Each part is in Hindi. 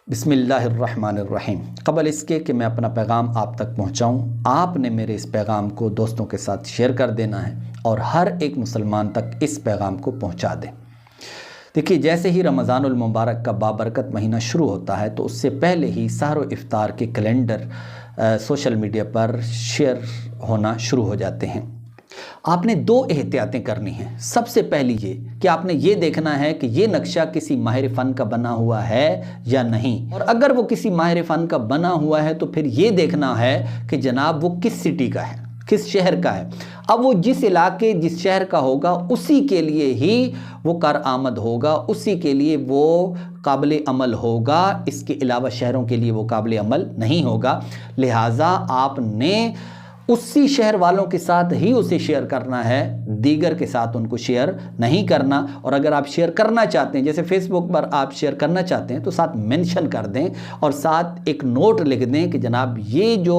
बिस्मिल्लाहिर्रहमानिर्रहीम। क़बल इसके कि मैं अपना पैगाम आप तक पहुँचाऊँ, आपने मेरे इस पैगाम को दोस्तों के साथ शेयर कर देना है और हर एक मुसलमान तक इस पैगाम को पहुँचा दें। देखिए, जैसे ही रमज़ानुल मुबारक का बाबरकत महीना शुरू होता है तो उससे पहले ही सहर व इफ्तार के कैलेंडर सोशल मीडिया पर शेयर होना शुरू हो जाते हैं। आपने दो एहतियातें करनी हैं। सबसे पहली ये कि आपने ये देखना है कि ये नक्शा किसी माहिर फ़न का बना हुआ है या नहीं, और अगर वो किसी माहिर फ़न का बना हुआ है तो फिर ये देखना है कि जनाब वो किस सिटी का है, किस शहर का है। अब वो जिस इलाके जिस शहर का होगा उसी के लिए ही वो कारआमद होगा, उसी के लिए वो काबिल अमल होगा, इसके अलावा शहरों के लिए वो काबिल अमल नहीं होगा। लिहाजा आपने उसी शहर वालों के साथ ही उसे शेयर करना है, दीगर के साथ उनको शेयर नहीं करना। और अगर आप शेयर करना चाहते हैं, जैसे फेसबुक पर आप शेयर करना चाहते हैं, तो साथ मेंशन कर दें और साथ एक नोट लिख दें कि जनाब ये जो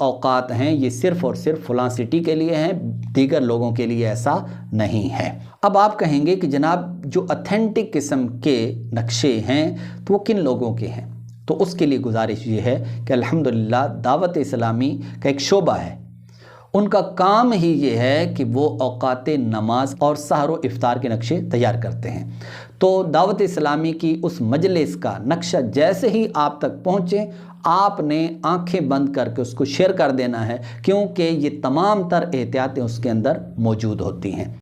औकात हैं ये सिर्फ़ और सिर्फ फ़लाँ सिटी के लिए हैं, दीगर लोगों के लिए ऐसा नहीं है। अब आप कहेंगे कि जनाब जो ऑथेंटिक किस्म के नक्शे हैं तो वो किन लोगों के हैं, तो उसके लिए गुजारिश ये है कि अल्हम्दुलिल्लाह दावत इस्लामी का एक शोबा है, उनका काम ही ये है कि वो औकात नमाज और सहर व इफ्तार के नक्शे तैयार करते हैं। तो दावत इस्लामी की उस मजलिस का नक्शा जैसे ही आप तक पहुँचे, आपने आंखें बंद करके उसको शेयर कर देना है, क्योंकि ये तमाम तर एहतियातें उसके अंदर मौजूद होती हैं।